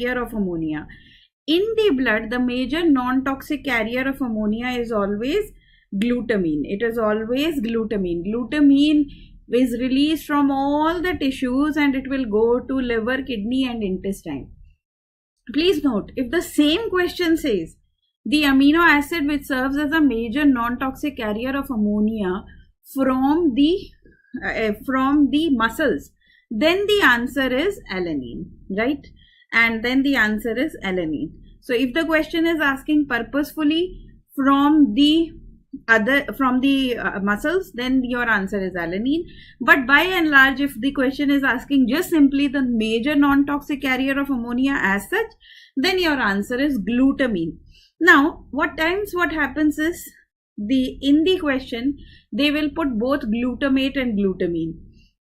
carrier of ammonia. In the blood, the major non-toxic carrier of ammonia is always glutamine. It is always glutamine. Glutamine is released from all the tissues and it will go to liver, kidney and intestine. Please note, if the same question says the amino acid which serves as a major non-toxic carrier of ammonia from the muscles, then the answer is alanine, right? And then the answer is alanine. So if the question is asking purposefully from the muscles, then your answer is alanine. But by and large, if the question is asking just simply the major non-toxic carrier of ammonia as such, then your answer is glutamine. Now, what happens is, in the question, they will put both glutamate and glutamine,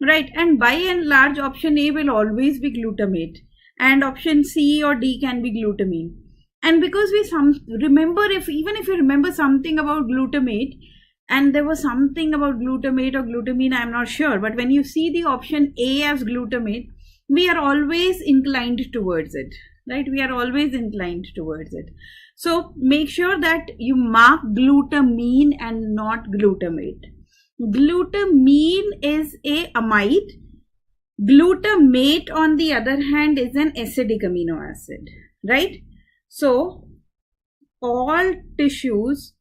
right? And by and large, option A will always be glutamate and option C or D can be glutamine. And because remember, even if you remember something about glutamate, and there was something about glutamate or glutamine, I'm not sure, but when you see the option A as glutamate, we are always inclined towards it, right? We are always inclined towards it. So make sure that you mark glutamine and not glutamate. Glutamine is a amide. Glutamate, on the other hand, is an acidic amino acid, right? So all tissues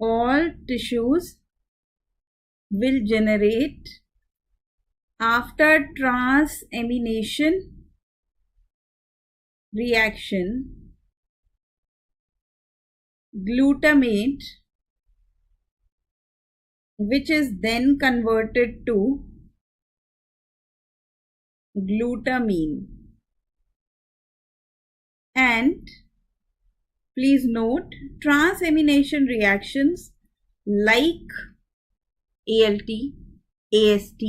will generate, after transamination reaction, glutamate, which is then converted to glutamine. And please note, transamination reactions like ALT, AST,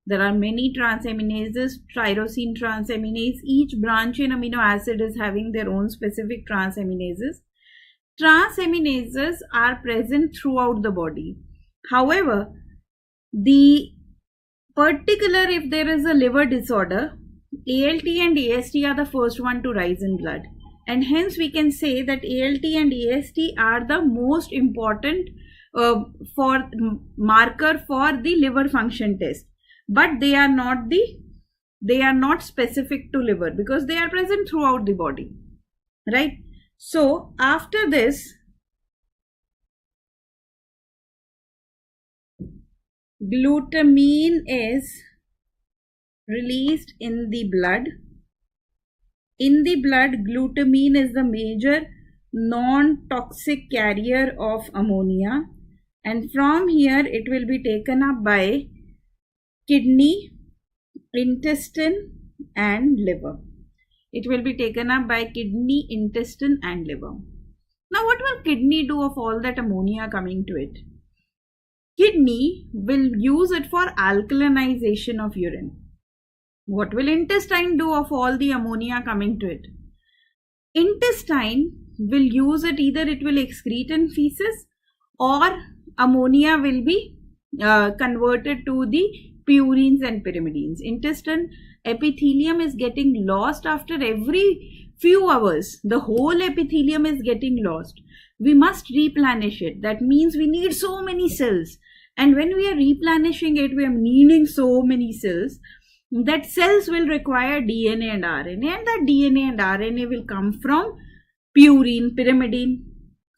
there are many transaminases, tyrosine transaminase, each branch in amino acid is having their own specific transaminases. Transaminases are present throughout the body. However, if there is a liver disorder, ALT and AST are the first one to rise in blood, and hence we can say that ALT and AST are the most important marker for the liver function test, but they are not specific to liver because they are present throughout the body, right? So after this, glutamine is released in the blood. In the blood, glutamine is the major non-toxic carrier of ammonia, and from here it will be taken up by kidney, intestine and liver. It will be taken up by kidney, intestine and liver. Now what will kidney do of all that ammonia coming to it? Kidney will use it for alkalinization of urine. What will intestine do of all the ammonia coming to it? Intestine will use it, either it will excrete in feces or ammonia will be converted to the purines and pyrimidines. Intestine epithelium is getting lost after every few hours. The whole epithelium is getting lost. We must replenish it. That means we need so many cells. And when we are replenishing it, we are needing so many cells. That cells will require DNA and RNA, and that DNA and RNA will come from purine, pyrimidine.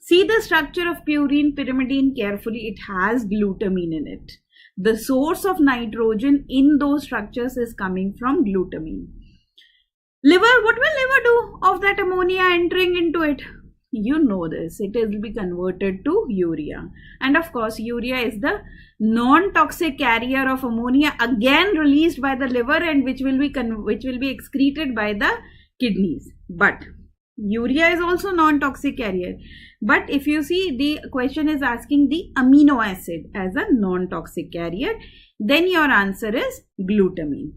See the structure of purine, pyrimidine carefully. It has glutamine in it. The source of nitrogen in those structures is coming from glutamine. Liver, what will liver do of that ammonia entering into it? You know this, it will be converted to urea. And of course, urea is the non-toxic carrier of ammonia, again released by the liver, and which will be excreted by the kidneys. But urea is also non-toxic carrier. But if you see, the question is asking the amino acid as a non-toxic carrier, then your answer is glutamine.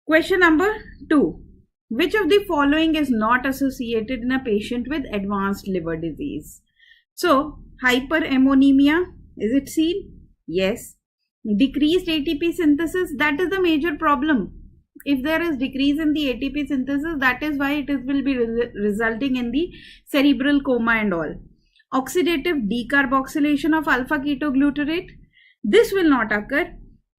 Question number 2. Which of the following is not associated in a patient with advanced liver disease? So, hyperammonemia, is it seen? Yes. Decreased ATP synthesis, that is the major problem. if there is decrease in the ATP synthesis, that is why it will be resulting in the cerebral coma and all. Oxidative decarboxylation of alpha ketoglutarate, this will not occur.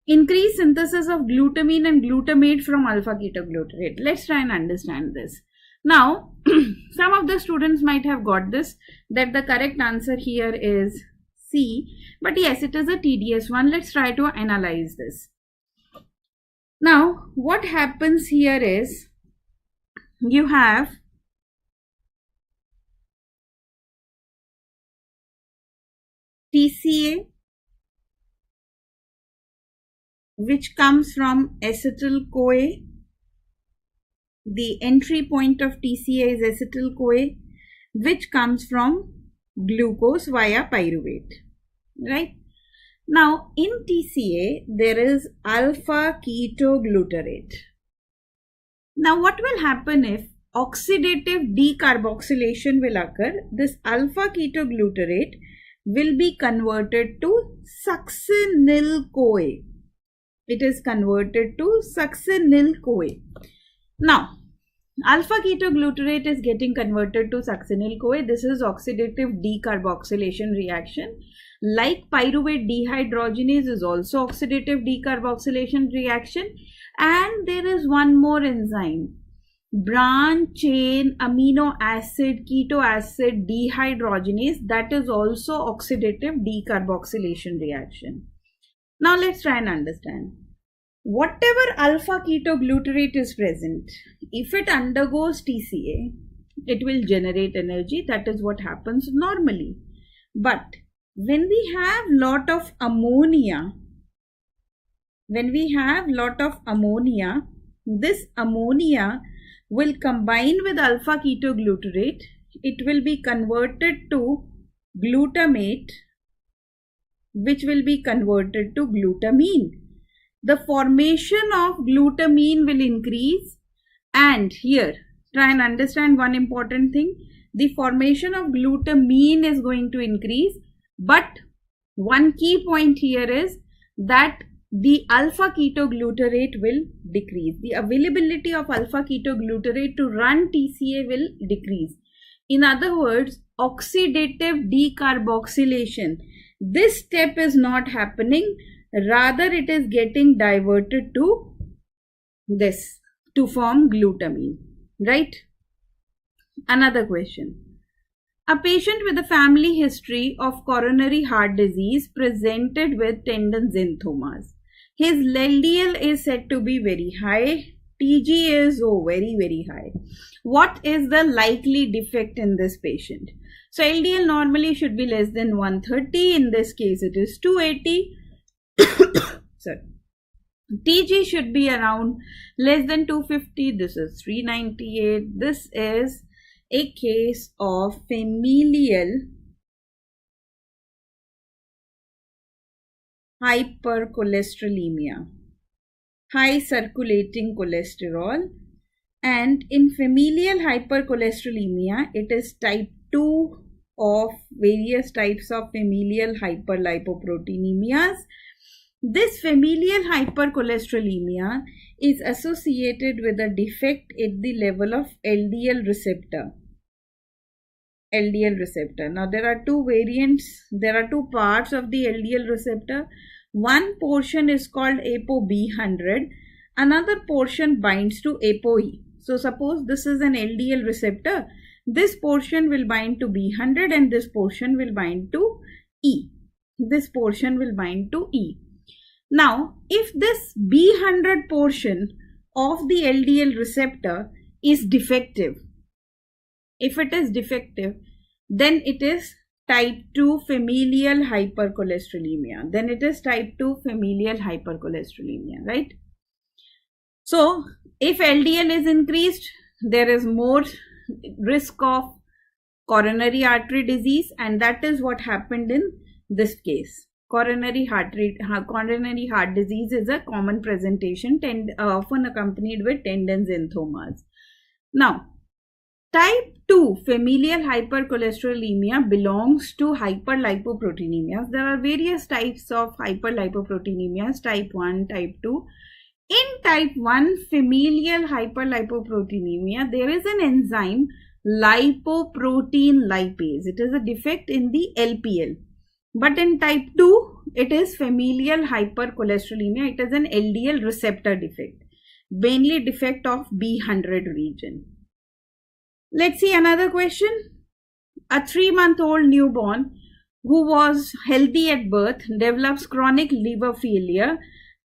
Increased synthesis of glutamine and glutamate from alpha ketoglutarate. Let's try and understand this. Now, some of the students might have got this, that the correct answer here is C. But yes, it is a tedious one. Let's try to analyze this. Now, what happens here is, you have TCA, which comes from acetyl-CoA. The entry point of TCA is acetyl-CoA, which comes from glucose via pyruvate, right? Now, in TCA, there is alpha ketoglutarate. Now, what will happen if oxidative decarboxylation will occur? This alpha ketoglutarate will be converted to succinyl-CoA. It is converted to succinyl-CoA. Now, alpha ketoglutarate is getting converted to succinyl-CoA. This is oxidative decarboxylation reaction. Like pyruvate dehydrogenase is also oxidative decarboxylation reaction. And there is one more enzyme, branch chain amino acid keto acid dehydrogenase, that is also oxidative decarboxylation reaction. Now let's try and understand. Whatever alpha ketoglutarate is present, if it undergoes TCA, it will generate energy. That is what happens normally. But when we have lot of ammonia, this ammonia will combine with alpha ketoglutarate. It will be converted to glutamate, which will be converted to glutamine. The formation of glutamine will increase, and here try and understand one important thing. The formation of glutamine is going to increase, but one key point here is that the alpha ketoglutarate will decrease. The availability of alpha ketoglutarate to run TCA will decrease. In other words, oxidative decarboxylation, this step is not happening. Rather, it is getting diverted to this to form glutamine, right? Another question. A patient with a family history of coronary heart disease presented with tendon xanthomas. His LDL is said to be very high. TG is very high. What is the likely defect in this patient? So LDL normally should be less than 130. In this case, it is 280. Sorry. TG should be around less than 250. This is 398. This is a case of familial hypercholesterolemia, high circulating cholesterol, and in familial hypercholesterolemia, it is type 2 of various types of familial hyperlipoproteinemias. This familial hypercholesterolemia is associated with a defect at the level of LDL receptor. Now there are two variants, there are two parts of the LDL receptor. One portion is called ApoB100, another portion binds to ApoE. So suppose this is an LDL receptor, this portion will bind to B100 and this portion will bind to E. Now, if this B100 portion of the LDL receptor is defective, if it is defective, then it is type 2 familial hypercholesterolemia. Right? So, if LDL is increased, there is more risk of coronary artery disease, and that is what happened in this case. Coronary heart disease is a common presentation, often accompanied with tendon xanthomas. Now, type 2 familial hypercholesterolemia belongs to hyperlipoproteinemias. There are various types of hyperlipoproteinemias, type 1, type 2. In type 1 familial hyperlipoproteinemia, there is an enzyme lipoprotein lipase. It is a defect in the LPL. But in type 2, it is familial hypercholesterolemia. It is an LDL receptor defect, mainly defect of B100 region. Let's see another question. A 3-month-old newborn who was healthy at birth develops chronic liver failure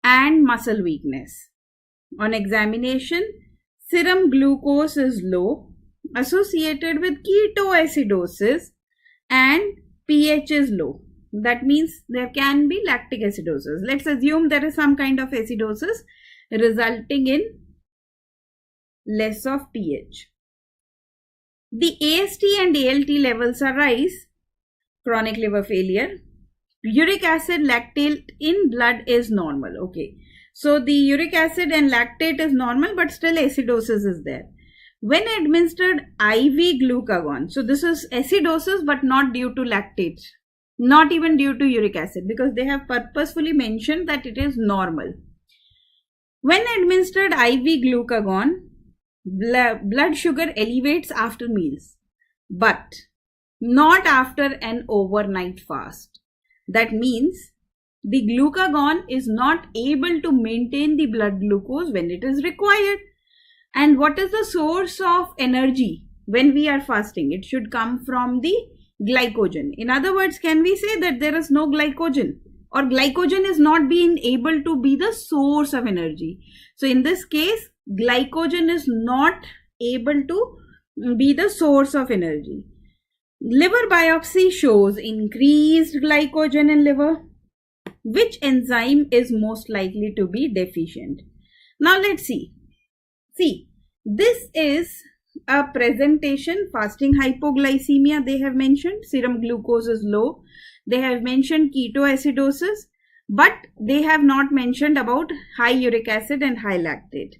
and muscle weakness. On examination, serum glucose is low, associated with ketoacidosis, and pH is low. That means there can be lactic acidosis. Let's assume there is some kind of acidosis resulting in less of pH. The AST and ALT levels are rise, chronic liver failure. Uric acid lactate in blood is normal. Okay, so the uric acid and lactate is normal, but still acidosis is there. When administered IV glucagon, so this is acidosis but not due to lactate, not even due to uric acid, because they have purposefully mentioned that it is normal. When administered IV glucagon, blood sugar elevates after meals, but not after an overnight fast. That means the glucagon is not able to maintain the blood glucose when it is required. And what is the source of energy when we are fasting? It should come from the glycogen. In other words, can we say that there is no glycogen, or glycogen is not being able to be the source of energy? So in this case, glycogen is not able to be the source of energy. Liver biopsy shows increased glycogen in liver. Which enzyme is most likely to be deficient? Now let's see. See, this is a presentation. Fasting hypoglycemia they have mentioned. Serum glucose is low. They have mentioned ketoacidosis, but they have not mentioned about high uric acid and high lactate.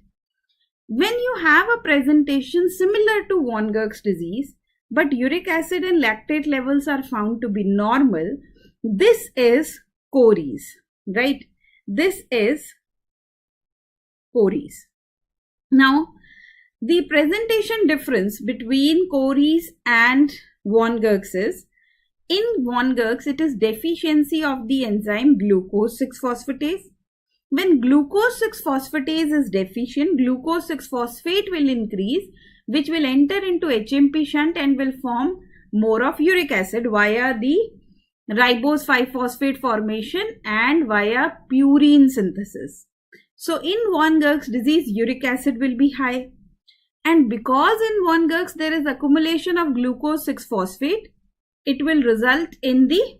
When you have a presentation similar to von Gerk's disease, but uric acid and lactate levels are found to be normal, this is Cories, right? This is Cories. Now, the presentation difference between Cories and von Gerk's is, in von Gerk's it is deficiency of the enzyme glucose 6-phosphatase. When glucose 6-phosphatase is deficient, glucose 6-phosphate will increase, which will enter into HMP shunt and will form more of uric acid via the ribose 5-phosphate formation and via purine synthesis. So in von Gerk's disease, uric acid will be high. And because in von Gerk's there is accumulation of glucose 6-phosphate, it will result in the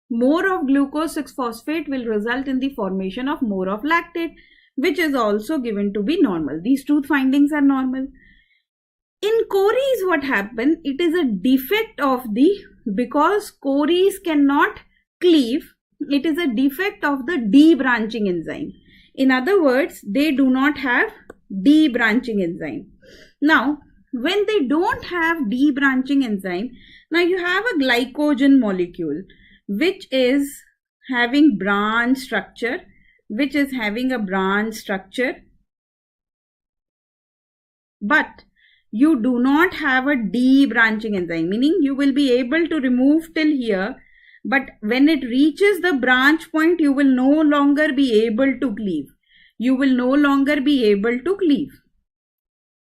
more of glucose 6-phosphate will result in the formation of more of lactate, which is also given to be normal. These two findings are normal. In Cories, what happened? It is a defect of the, because Cories cannot cleave, it is a defect of the debranching enzyme. In other words, they do not have debranching enzyme. Now, when they don't have debranching enzyme, now you have a glycogen molecule which is having branch structure, but you do not have a debranching enzyme, meaning you will be able to remove till here, but when it reaches the branch point, you will no longer be able to cleave.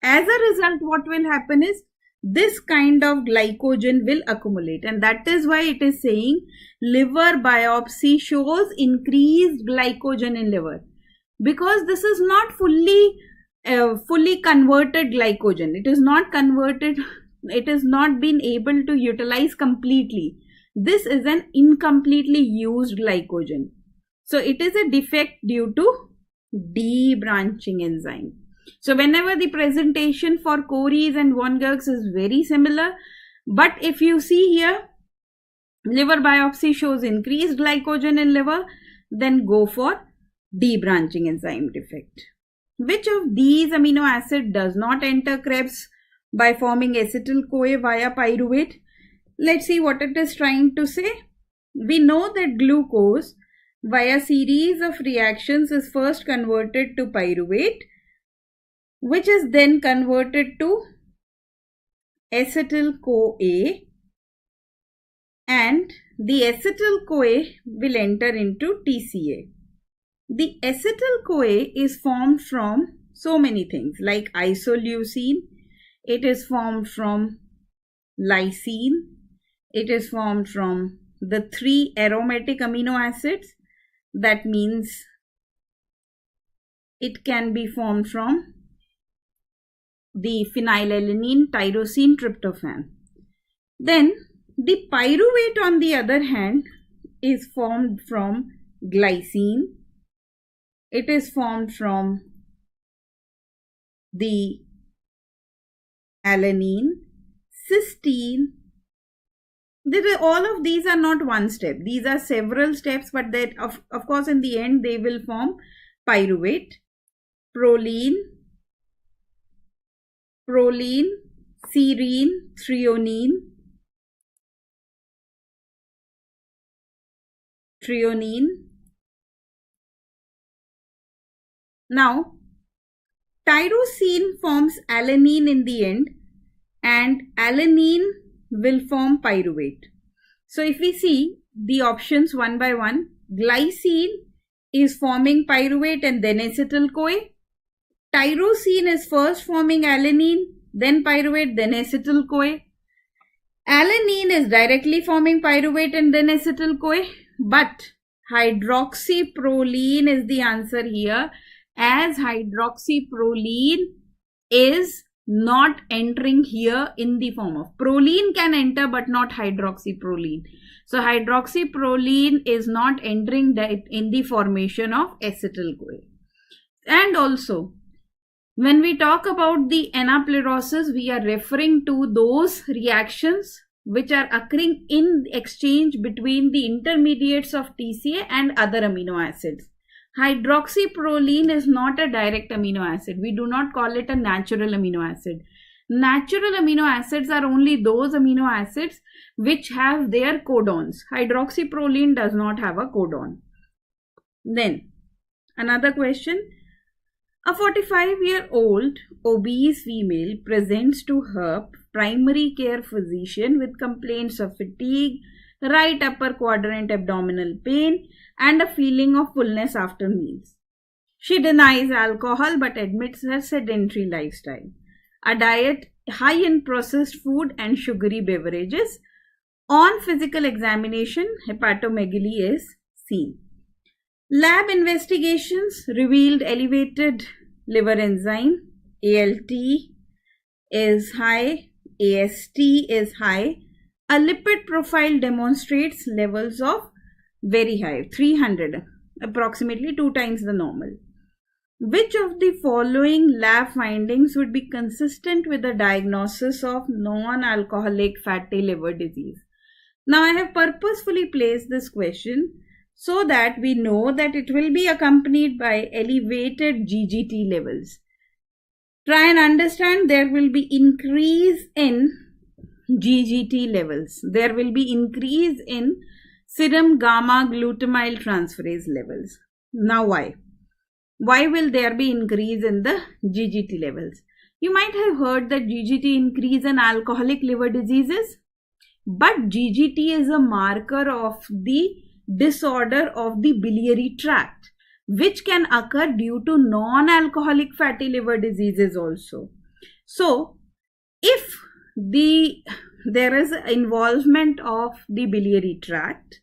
As a result, what will happen is, this kind of glycogen will accumulate, and that is why it is saying liver biopsy shows increased glycogen in liver, because this is not fully converted glycogen. It is not converted, it is not been able to utilize completely. This is an incompletely used glycogen. So it is a defect due to debranching enzyme. So whenever the presentation for Cories and von Gerk's is very similar, but if you see here, liver biopsy shows increased glycogen in liver, then go for debranching enzyme defect. Which of these amino acid does not enter Krebs by forming acetyl-CoA via pyruvate? Let's see what it is trying to say. We know that glucose via series of reactions is first converted to pyruvate, which is then converted to acetyl-CoA, and the acetyl-CoA will enter into TCA. The acetyl-CoA is formed from so many things like isoleucine, it is formed from lysine, it is formed from the 3 aromatic amino acids. That means it can be formed from the phenylalanine, tyrosine, tryptophan. Then the pyruvate on the other hand is formed from glycine. It is formed from the alanine, cysteine. All of these are not one step. These are several steps, but that of course in the end they will form pyruvate, proline, serine, threonine. Now, tyrosine forms alanine in the end, and alanine will form pyruvate. So if we see the options one by one, glycine is forming pyruvate and then acetyl-CoA. Tyrosine is first forming alanine, then pyruvate, then acetyl-CoA. Alanine is directly forming pyruvate and then acetyl-CoA, but hydroxyproline is the answer here, as hydroxyproline is not entering here in the form of proline. Can enter but not hydroxyproline. So hydroxyproline is not entering in the formation of acetyl-CoA. And also when we talk about the anaplerosis, we are referring to those reactions which are occurring in exchange between the intermediates of TCA and other amino acids. Hydroxyproline is not a direct amino acid. We do not call it a natural amino acid. Natural amino acids are only those amino acids which have their codons. Hydroxyproline does not have a codon. Then another question. A 45-year-old obese female presents to her primary care physician with complaints of fatigue, right upper quadrant abdominal pain, and a feeling of fullness after meals. She denies alcohol but admits her sedentary lifestyle, a diet high in processed food and sugary beverages. On physical examination, hepatomegaly is seen. Lab investigations revealed elevated liver enzyme, ALT is high, AST is high. A lipid profile demonstrates levels of very high, 300, approximately 2 times the normal. Which of the following lab findings would be consistent with the diagnosis of non-alcoholic fatty liver disease? Now I have purposefully placed this question so that we know that it will be accompanied by elevated GGT levels. Try and understand there will be increase in GGT levels. There will be increase in serum gamma glutamyl transferase levels. Now why? Why will there be increase in the GGT levels? You might have heard that GGT increase in alcoholic liver diseases, but GGT is a marker of the disorder of the biliary tract, which can occur due to non-alcoholic fatty liver diseases also. So, if there is involvement of the biliary tract,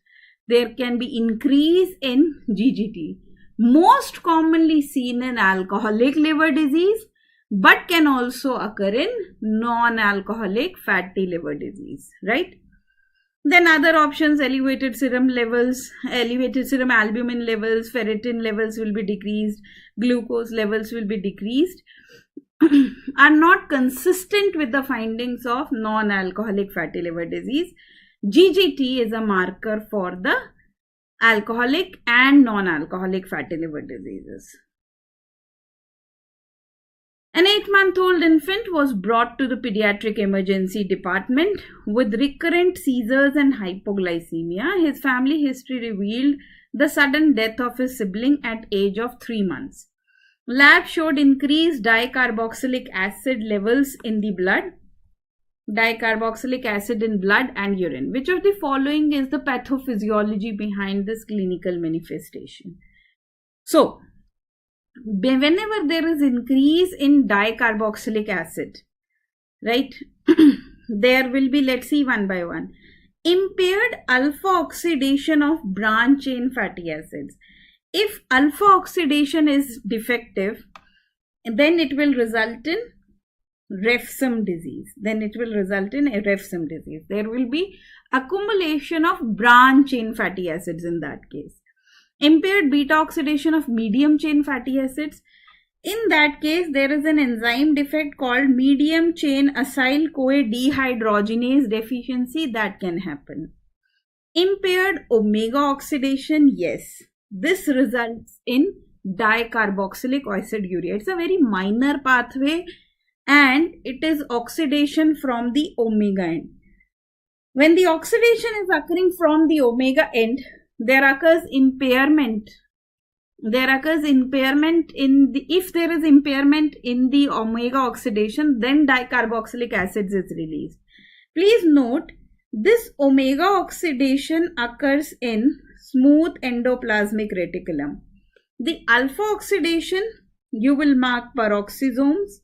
there can be increase in GGT, most commonly seen in alcoholic liver disease, but can also occur in non-alcoholic fatty liver disease, right? Then other options, elevated serum levels, elevated serum albumin levels, ferritin levels will be decreased, glucose levels will be decreased, are not consistent with the findings of non-alcoholic fatty liver disease. GGT is a marker for the alcoholic and non-alcoholic fatty liver diseases. An 8-month-old infant was brought to the pediatric emergency department with recurrent seizures and hypoglycemia. His family history revealed the sudden death of his sibling at age of 3 months. Lab showed increased dicarboxylic acid levels in the blood. Dicarboxylic acid in blood and urine. Which of the following is the pathophysiology behind this clinical manifestation? So, whenever there is increase in dicarboxylic acid, right, there will be, let's see one by one, impaired alpha oxidation of branch chain fatty acids. If alpha oxidation is defective, then it will result in refsum disease. There will be accumulation of branch chain fatty acids in that case. Impaired beta oxidation of medium chain fatty acids. In that case, there is an enzyme defect called medium chain acyl-CoA dehydrogenase deficiency that can happen. Impaired omega oxidation, yes. This results in dicarboxylic acid urea. It's a very minor pathway and it is oxidation from the omega end. When the oxidation is occurring from the omega end, there occurs impairment. If there is impairment in the omega oxidation, then dicarboxylic acids is released. Please note, this omega oxidation occurs in smooth endoplasmic reticulum. The alpha oxidation, you will mark peroxisomes.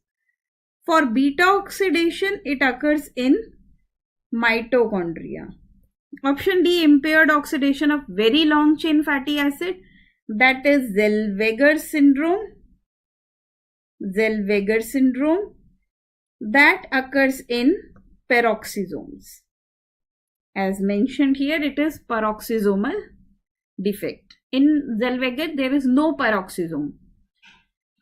For beta oxidation, it occurs in mitochondria. Option D, impaired oxidation of very long chain fatty acid, that is Zellweger syndrome. That occurs in peroxisomes. As mentioned here, it is peroxisomal defect. In Zellweger, there is no peroxisome.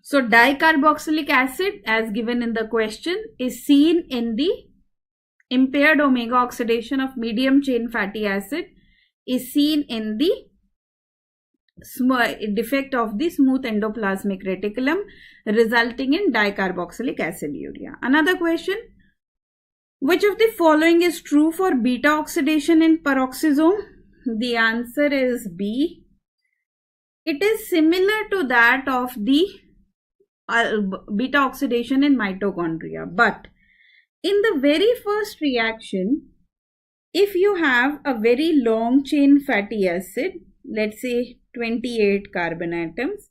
So dicarboxylic acid, as given in the question, is seen in the impaired omega oxidation of medium chain fatty acid, is seen in the defect of the smooth endoplasmic reticulum, resulting in dicarboxylic acid urea. Another question, which of the following is true for beta oxidation in peroxisome? The answer is B. It is similar to that of the beta oxidation in mitochondria, but in the very first reaction, if you have a very long chain fatty acid, let's say 28 carbon atoms,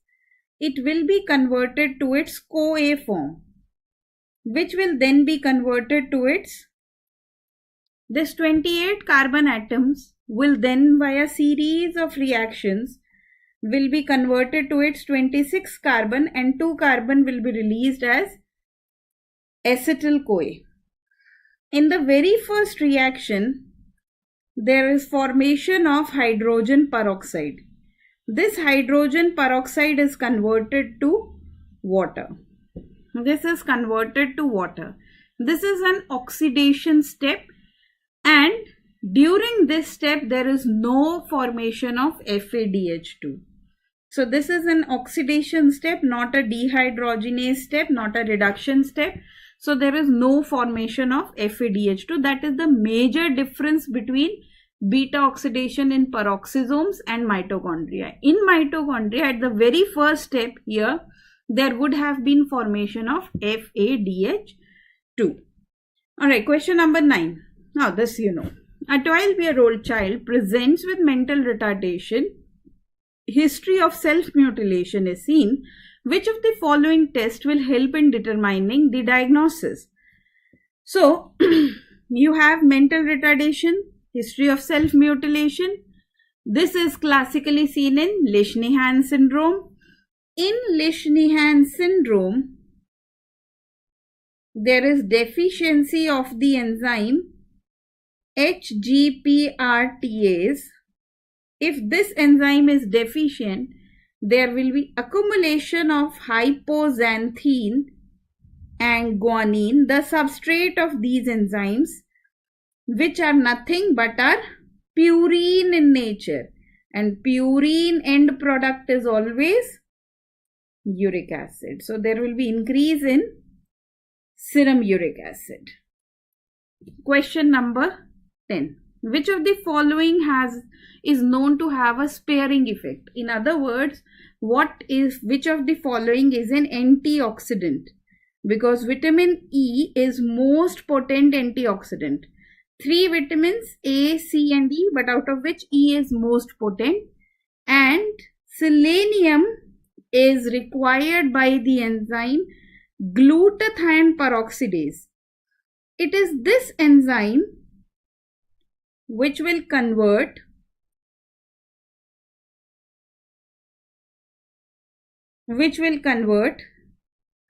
it will be converted to its CoA form, which will then be converted to its, this 28 carbon atoms will then, via series of reactions, will be converted to its 26 carbon, and 2 carbon will be released as acetyl-CoA. In the very first reaction, there is formation of hydrogen peroxide. This hydrogen peroxide is converted to water. This is an oxidation step, and during this step there is no formation of FADH2. So this is an oxidation step, not a dehydrogenase step, not a reduction step. So there is no formation of FADH2. That is the major difference between beta oxidation in peroxisomes and mitochondria. In mitochondria, at the very first step here, there would have been formation of FADH2. Alright, question number 9. Now this you know. A 12-year-old child presents with mental retardation. History of self-mutilation is seen. Which of the following tests will help in determining the diagnosis? So, you have mental retardation, history of self-mutilation. This is classically seen in Leishman syndrome. In Leishman syndrome, there is deficiency of the enzyme HGPRTase. If this enzyme is deficient, there will be accumulation of hypoxanthine and guanine, the substrate of these enzymes, which are nothing but are purine in nature, and purine end product is always uric acid. So there will be increase in serum uric acid. Question number 10. which of the following is known to have a sparing effect? In other words, which of the following is an antioxidant? Because vitamin E is most potent antioxidant. 3 vitamins A, C and E, but out of which E is most potent. And selenium is required by the enzyme glutathione peroxidase. It is this enzyme which will convert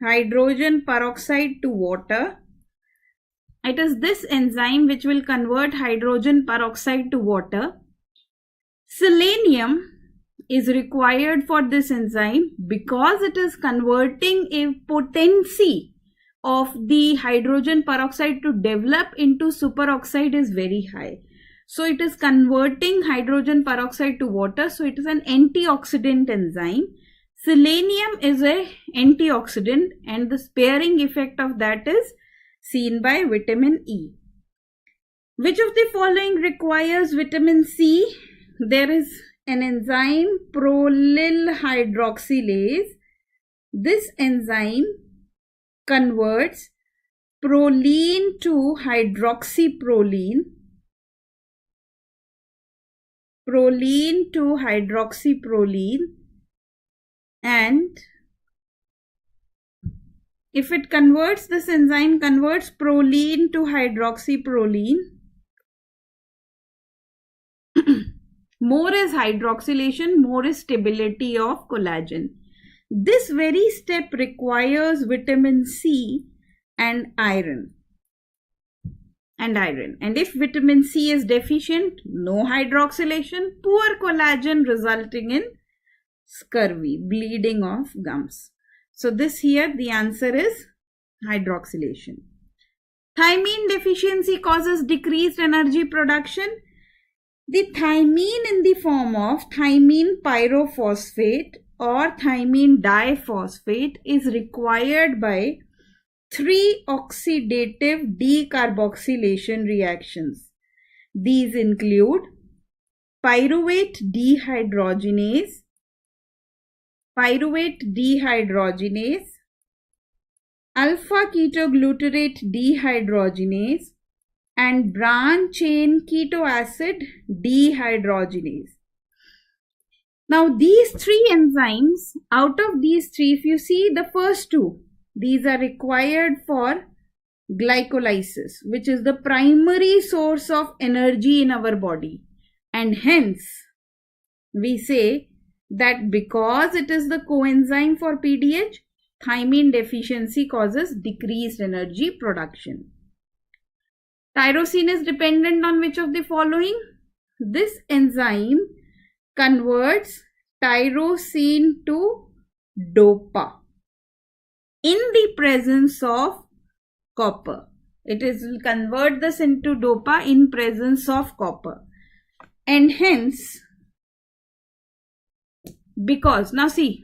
hydrogen peroxide to water. It is this enzyme which will convert hydrogen peroxide to water. Selenium is required for this enzyme because it is converting a potency of the hydrogen peroxide to develop into superoxide is very high. So it is converting hydrogen peroxide to water. So it is an antioxidant enzyme. Selenium is an antioxidant and the sparing effect of that is seen by vitamin E. Which of the following requires vitamin C? There is an enzyme prolyl hydroxylase. This enzyme converts proline to hydroxyproline. Proline to hydroxyproline. And if it converts, this enzyme converts proline to hydroxyproline. More is hydroxylation, more is stability of collagen. This very step requires vitamin C and iron. And if vitamin C is deficient, no hydroxylation, poor collagen resulting in scurvy, bleeding of gums. So this here the answer is hydroxylation. Thymine deficiency causes decreased energy production. The thymine in the form of thymine pyrophosphate or thymine diphosphate is required by 3 oxidative decarboxylation reactions. These include pyruvate dehydrogenase, alpha ketoglutarate dehydrogenase, and branch chain ketoacid dehydrogenase. Now these 3 enzymes, out of these 3, if you see the first 2, these are required for glycolysis, which is the primary source of energy in our body. And hence, we say that because it is the coenzyme for PDH, thymine deficiency causes decreased energy production. Tyrosine is dependent on which of the following? This enzyme converts tyrosine to DOPA in the presence of copper. It will convert this into DOPA in presence of copper. And hence, because now see,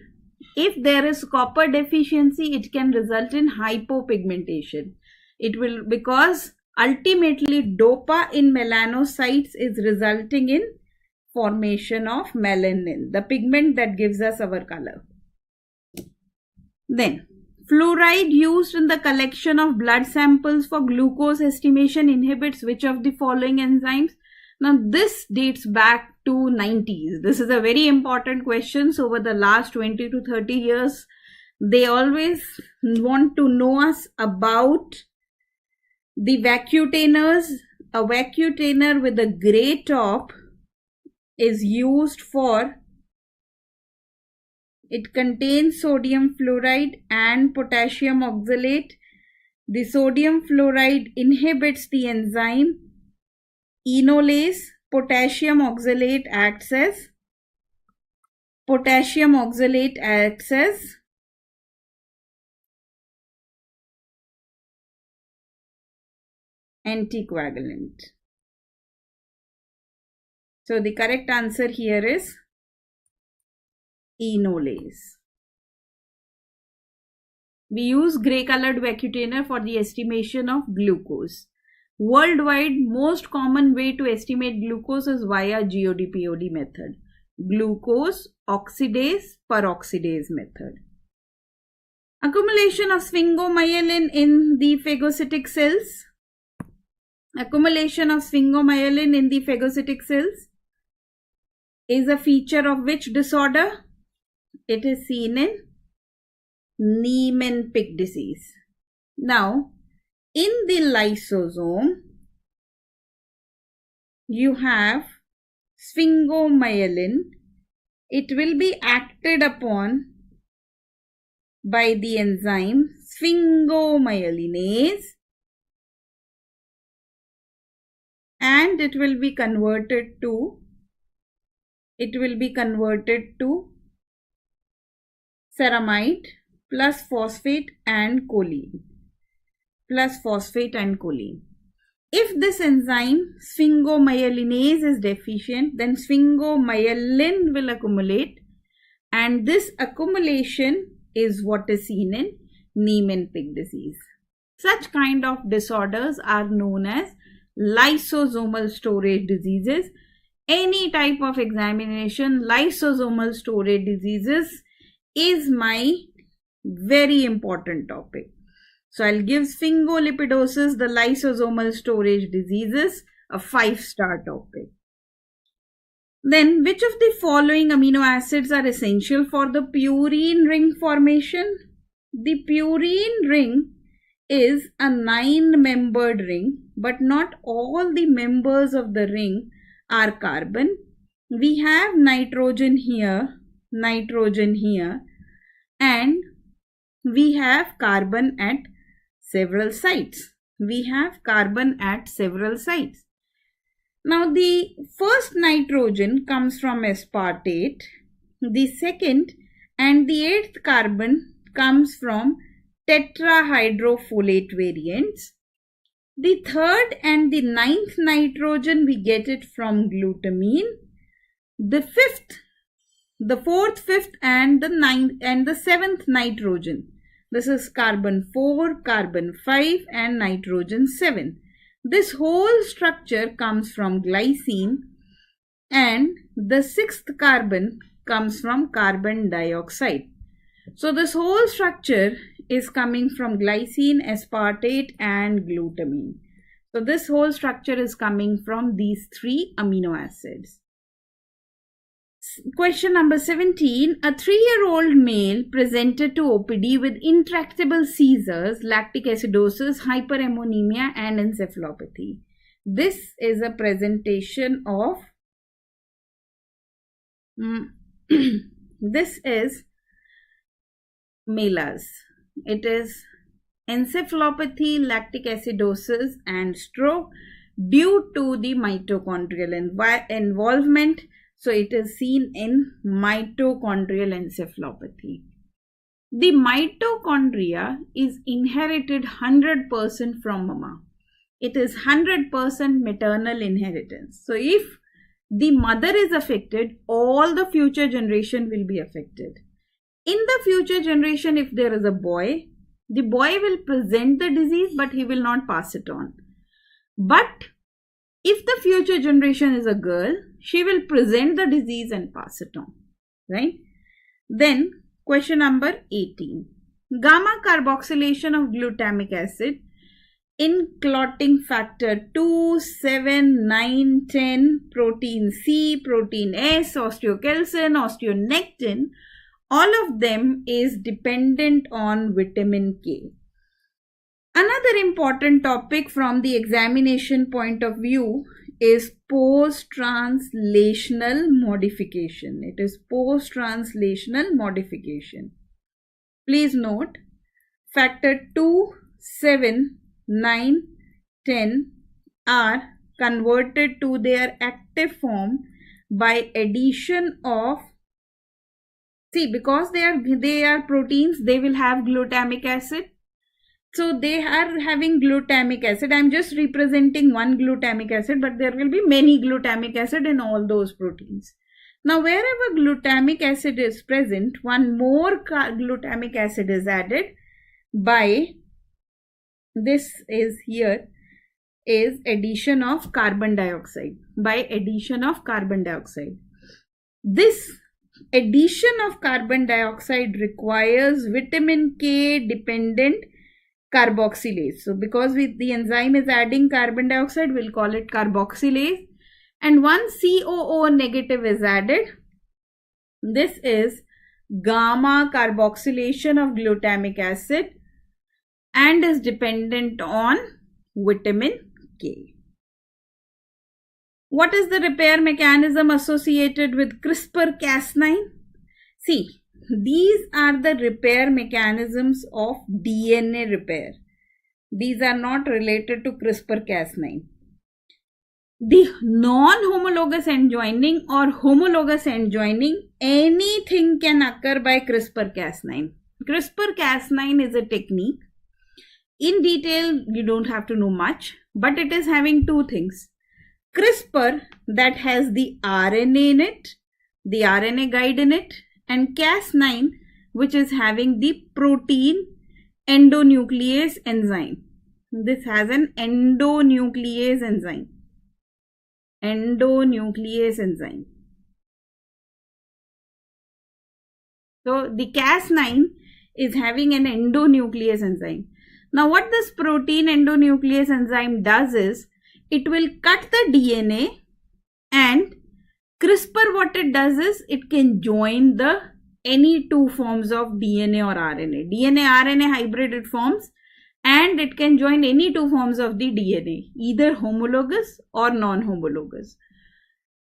if there is copper deficiency, it can result in hypopigmentation. It will, because ultimately DOPA in melanocytes is resulting in formation of melanin, the pigment that gives us our color. Then fluoride used in the collection of blood samples for glucose estimation inhibits which of the following enzymes? Now this dates back to 90s. This is a very important question. So over the last 20 to 30 years, they always want to know us about the vacutainers. A vacutainer with a gray top is used for, it contains sodium fluoride and potassium oxalate. The sodium fluoride inhibits the enzyme enolase. Potassium oxalate acts as anticoagulant. So the correct answer here is enolase. We use grey colored vacutainer for the estimation of glucose. Worldwide, most common way to estimate glucose is via GOD-POD method. Glucose oxidase peroxidase method. Accumulation of sphingomyelin in the phagocytic cells. Accumulation of sphingomyelin in the phagocytic cells is a feature of which disorder? It is seen in Niemann-Pick disease. Now, in the lysosome, you have sphingomyelin. It will be acted upon by the enzyme sphingomyelinase, and it will be converted to ceramide plus phosphate and choline. If this enzyme sphingomyelinase is deficient, then sphingomyelin will accumulate, and this accumulation is what is seen in Niemann-Pick disease. Such kind of disorders are known as lysosomal storage diseases. Any type of examination, lysosomal storage diseases is my very important topic. So I'll give sphingolipidosis, the lysosomal storage diseases, a 5-star topic. Then, which of the following amino acids are essential for the purine ring formation? The purine ring is a 9-membered ring, but not all the members of the ring are carbon. We have nitrogen here, and we have carbon at several sites. Now, the first nitrogen comes from aspartate, the second and the 8th carbon comes from tetrahydrofolate variants. The 3rd and the 9th nitrogen we get it from glutamine. The 4th, 5th and the 9th and the 7th nitrogen. This is carbon 4, carbon 5 and nitrogen 7. This whole structure comes from glycine, and the 6th carbon comes from carbon dioxide. So this whole structure is coming from glycine, aspartate and glutamine. So this whole structure is coming from these 3 amino acids. Question number 17. A 3-year-old male presented to OPD with intractable seizures, lactic acidosis, hyperammonemia and encephalopathy. This is a presentation of this is MELAS. It is encephalopathy, lactic acidosis and stroke due to the mitochondrial involvement. So it is seen in mitochondrial encephalopathy. The mitochondria is inherited 100% from mama. It is 100% maternal inheritance. So if the mother is affected, all the future generation will be affected. In the future generation, if there is a boy, the boy will present the disease, but he will not pass it on. But if the future generation is a girl, she will present the disease and pass it on, right? Then question number 18. Gamma carboxylation of glutamic acid in clotting factor 2, 7, 9, 10, protein C, protein S, osteocalcin, osteonectin, all of them is dependent on vitamin K. Another important topic from the examination point of view is post-translational modification. It is post-translational modification. Please note, factor 2, 7, 9, 10 are converted to their active form by addition of, because they are proteins, they will have glutamic acid. So they are having glutamic acid. I am just representing one glutamic acid, but there will be many glutamic acid in all those proteins. Now, wherever glutamic acid is present, one more glutamic acid is added by, this is here, is addition of carbon dioxide, by addition of carbon dioxide. This addition of carbon dioxide requires vitamin K dependent carboxylase. So because the enzyme is adding carbon dioxide, we'll call it carboxylase. And one COO negative is added. This is gamma carboxylation of glutamic acid and is dependent on vitamin K. What is the repair mechanism associated with CRISPR-Cas9? See, these are the repair mechanisms of DNA repair. These are not related to CRISPR-Cas9. The non-homologous end joining or homologous end joining, anything can occur by CRISPR-Cas9. CRISPR-Cas9 is a technique. In detail, you don't have to know much, but it is having two things. CRISPR, that has the RNA in it, the RNA guide in it, and Cas9, which is having the protein endonuclease enzyme. This has an endonuclease enzyme. Endonuclease enzyme. So the Cas9 is having an endonuclease enzyme. Now what this protein endonuclease enzyme does is, it will cut the DNA, and CRISPR, what it does is, it can join the any two forms of DNA or RNA. DNA-RNA hybrid it forms, and it can join any two forms of the DNA, either homologous or non-homologous.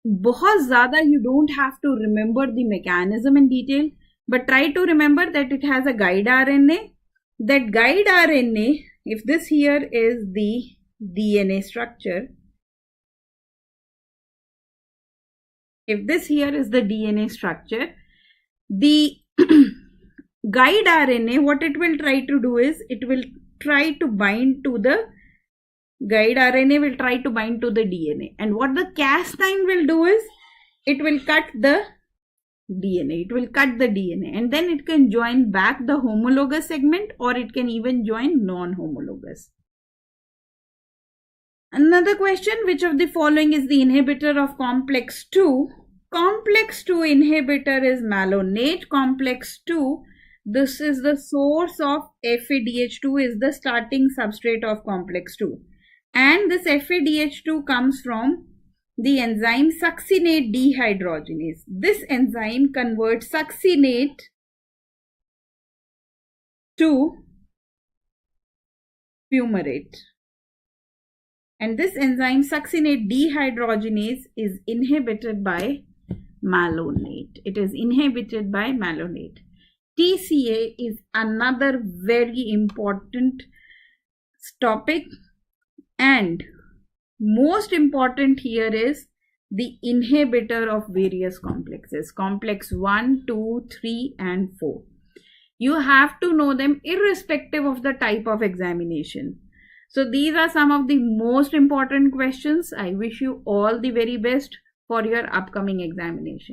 बहुत ज़्यादा you don't have to remember the mechanism in detail, but try to remember that it has a guide RNA. That guide RNA, if this here is the DNA structure, if this here is the DNA structure, the guide RNA, what it will try to do is, it will try to bind to the guide RNA, will try to bind to the DNA. And what the Cas9 will do is, it will cut the DNA. It will cut the DNA, and then it can join back the homologous segment, or it can even join non-homologous. Another question, which of the following is the inhibitor of complex 2? Complex 2 inhibitor is malonate. Complex 2, this is the source of FADH2, is the starting substrate of complex 2. And this FADH2 comes from the enzyme succinate dehydrogenase. This enzyme converts succinate to fumarate. And this enzyme succinate dehydrogenase is inhibited by malonate. It is inhibited by malonate. TCA is another very important topic, and most important here is the inhibitor of various complexes. Complex 1, 2, 3 and 4. You have to know them irrespective of the type of examination. So these are some of the most important questions. I wish you all the very best for your upcoming examination.